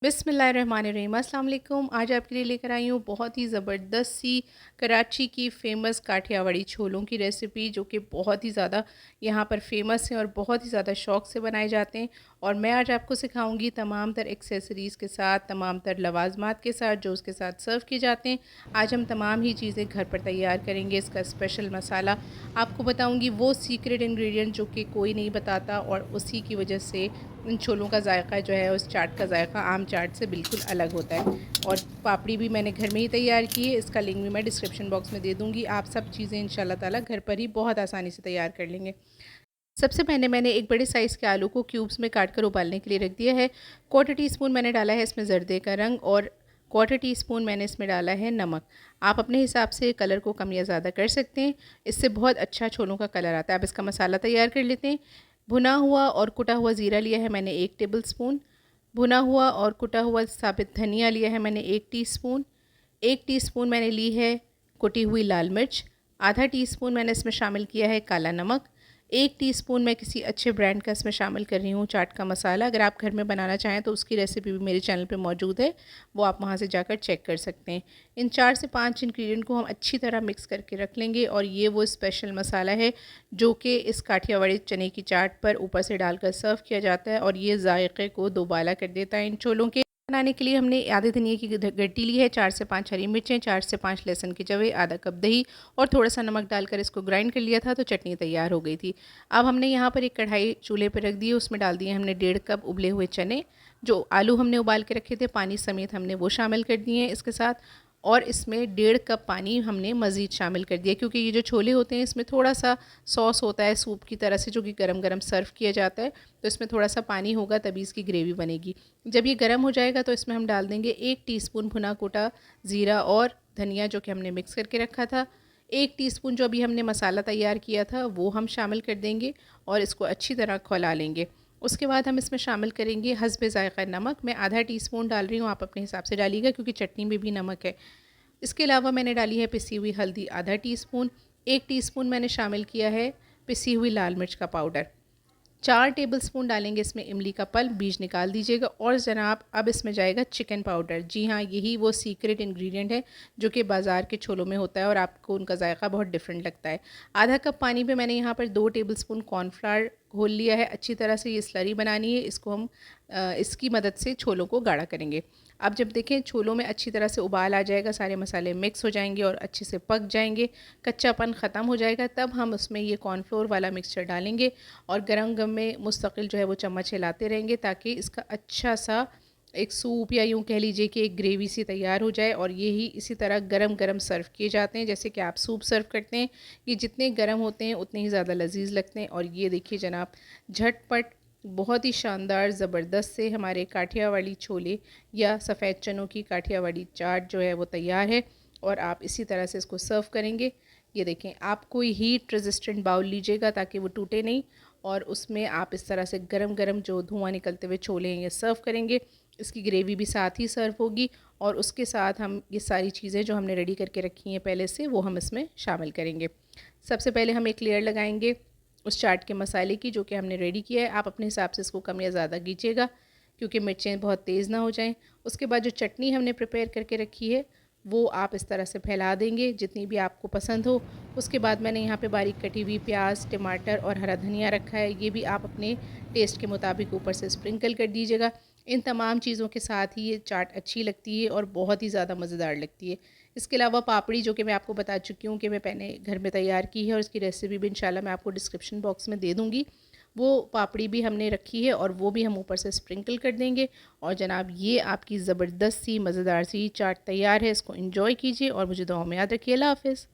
बिस्मिल्लाहिर्रहमानिर्रहीम। अस्सलाम वालेकुम। आज आपके लिए लेकर आई हूँ बहुत ही ज़बरदस्त सी कराची की फ़ेमस काठियावाड़ी छोलों की रेसिपी, जो कि बहुत ही ज़्यादा यहाँ पर फ़ेमस है और बहुत ही ज़्यादा शौक़ से बनाए जाते हैं। और मैं आज आपको सिखाऊंगी तमाम तर एक्सेसरीज़ के साथ, तमाम तर लवाज़मात के साथ जो उसके साथ सर्व किए जाते हैं। आज हम तमाम ही चीज़ें घर पर तैयार करेंगे। इसका स्पेशल मसाला आपको बताऊँगी, वो सीक्रेट इंग्रेडिएंट जो कि कोई नहीं बताता, और उसी की वजह से इन छोलों का ज़ायक़ा जो है, उस चाट का ज़ायक़ा आम चाट से बिल्कुल अलग होता है। और पापड़ी भी मैंने घर में ही तैयार की है, इसका लिंक भी मैं डिस्क्रिप्शन बॉक्स में दे दूँगी। आप सब चीज़ें इंशाल्लाह ताला घर पर ही बहुत आसानी से तैयार कर लेंगे। सबसे पहले मैंने एक बड़े साइज़ के आलू को क्यूब्स में काट कर उबालने के लिए रख दिया है। 1/4 टीस्पून मैंने डाला है इसमें ज़र्दे का रंग, और 1/4 टीस्पून मैंने इसमें डाला है नमक। आप अपने हिसाब से कलर को कम या ज़्यादा कर सकते हैं, इससे बहुत अच्छा छोलों का कलर आता है। अब इसका मसाला तैयार कर लेते हैं। भुना हुआ और कुटा हुआ ज़ीरा लिया है मैंने 1 टेबलस्पून। भुना हुआ और कुटा हुआ साबित धनिया लिया है मैंने 1 टीस्पून। 1 टीस्पून मैंने ली है कुटी हुई लाल मिर्च। आधा टीस्पून मैंने इसमें शामिल किया है काला नमक। 1 टीस्पून मैं किसी अच्छे ब्रांड का इसमें शामिल कर रही हूँ चाट का मसाला। अगर आप घर में बनाना चाहें तो उसकी रेसिपी भी मेरे चैनल पे मौजूद है, वो आप वहाँ से जाकर चेक कर सकते हैं। इन 4 से 5 इंग्रेडिएंट को हम अच्छी तरह मिक्स करके रख लेंगे, और ये वो स्पेशल मसाला है जो कि इस काठियावाड़ी चने की चाट पर ऊपर से डालकर सर्व किया जाता है, और ये जायक़े को दोबाला कर देता है इन छोलों के। बनाने के लिए हमने आधे धनिए की गड्डी ली है, 4 से 5 हरी मिर्चें, 4 से 5 लहसुन के जवे, आधा कप दही और थोड़ा सा नमक डालकर इसको ग्राइंड कर लिया था, तो चटनी तैयार हो गई थी। अब हमने यहाँ पर एक कढ़ाई चूल्हे पर रख दी है, उसमें डाल दिए हमने 1.5 कप उबले हुए चने। जो आलू हमने उबाल के रखे थे पानी समेत, हमने वो शामिल कर दिए हैं इसके साथ। और इसमें 1.5 कप पानी हमने मज़ीद शामिल कर दिया, क्योंकि ये जो छोले होते हैं इसमें थोड़ा सा सॉस होता है सूप की तरह से, जो कि गरम गरम सर्व किया जाता है, तो इसमें थोड़ा सा पानी होगा तभी इसकी ग्रेवी बनेगी। जब ये गर्म हो जाएगा तो इसमें हम डाल देंगे 1 टीस्पून भुना कोटा ज़ीरा और धनिया, जो कि हमने मिक्स करके रखा था। 1 टीस्पून जो अभी हमने मसाला तैयार किया था वो हम शामिल कर देंगे, और इसको अच्छी तरह खौला लेंगे। उसके बाद हम इसमें शामिल करेंगे हस्बे ज़ायक़ा नमक। मैं आधा टीस्पून डाल रही हूँ, आप अपने हिसाब से डालिएगा क्योंकि चटनी में भी नमक है। इसके अलावा मैंने डाली है पिसी हुई हल्दी आधा टीस्पून। 1 टीस्पून मैंने शामिल किया है पिसी हुई लाल मिर्च का पाउडर। 4 टेबलस्पून डालेंगे इसमें इमली का पल्प, बीज निकाल दीजिएगा। और जनाब अब इसमें जाएगा चिकन पाउडर। जी हाँ, यही वो सीक्रेट इंग्रेडिएंट है जो कि बाज़ार के छोलों में होता है और आपको उनका जायका बहुत डिफरेंट लगता है। आधा कप पानी में मैंने यहाँ पर 2 टेबलस्पून कॉर्नफ्लावर घोल लिया है। अच्छी तरह से ये स्लरी बनानी है, इसको हम इसकी मदद से छोलों को गाढ़ा करेंगे। अब जब देखें छोलों में अच्छी तरह से उबाल आ जाएगा, सारे मसाले मिक्स हो जाएंगे और अच्छे से पक जाएंगे, कच्चापन ख़त्म हो जाएगा, तब हम उसमें ये कॉर्नफ्लोर वाला मिक्सचर डालेंगे और गरम गरम में मुस्तकिल जो है वो चम्मच हिलाते रहेंगे, ताकि इसका अच्छा सा एक सूप या यूँ कह लीजिए कि एक ग्रेवी सी तैयार हो जाए। और ये ही इसी तरह गरम गरम सर्व किए जाते हैं, जैसे कि आप सूप सर्व करते हैं। ये जितने गरम होते हैं उतने ही ज़्यादा लजीज लगते हैं। और ये देखिए जनाब, झटपट बहुत ही शानदार ज़बरदस्त से हमारे काठियावाड़ी छोले या सफ़ेद चनों की काठियावाड़ी चाट जो है वो तैयार है, और आप इसी तरह से इसको सर्व करेंगे। ये देखें, आप कोई हीट रेजिस्टेंट बाउल लीजिएगा ताकि वो टूटे नहीं, और उसमें आप इस तरह से गरम गरम जो धुआं निकलते हुए छोले हैं ये सर्व करेंगे। इसकी ग्रेवी भी साथ ही सर्व होगी, और उसके साथ हम ये सारी चीज़ें जो हमने रेडी करके रखी हैं पहले से, वो हम इसमें शामिल करेंगे। सबसे पहले हम एक लेयर लगाएंगे उस चाट के मसाले की जो कि हमने रेडी किया है। आप अपने हिसाब से इसको कम या ज़्यादा कीजिएगा, क्योंकि मिर्चें बहुत तेज़ ना हो जाएं। उसके बाद जो चटनी हमने प्रिपेयर करके रखी है वो आप इस तरह से फैला देंगे जितनी भी आपको पसंद हो। उसके बाद मैंने यहाँ पे बारीक कटी हुई प्याज, टमाटर और हरा धनिया रखा है, ये भी आप अपने टेस्ट के मुताबिक ऊपर से स्प्रिंकल कर दीजिएगा। इन तमाम चीज़ों के साथ ही ये चाट अच्छी लगती है और बहुत ही ज़्यादा मज़ेदार लगती है। इसके अलावा पापड़ी, जो कि मैं आपको बता चुकी हूँ कि मैं मैंने घर में तैयार की है, और इसकी रेसिपी भी इंशाल्लाह मैं आपको डिस्क्रिप्शन बॉक्स में दे दूँगी। वो पापड़ी भी हमने रखी है, और वो भी हम ऊपर से स्प्रिंकल कर देंगे। और जनाब, ये आपकी ज़बरदस्त सी मज़ेदार सी चाट तैयार है। इसको एंजॉय कीजिए और मुझे दुआ में याद रखिए। अल्लाह हाफ़िज़।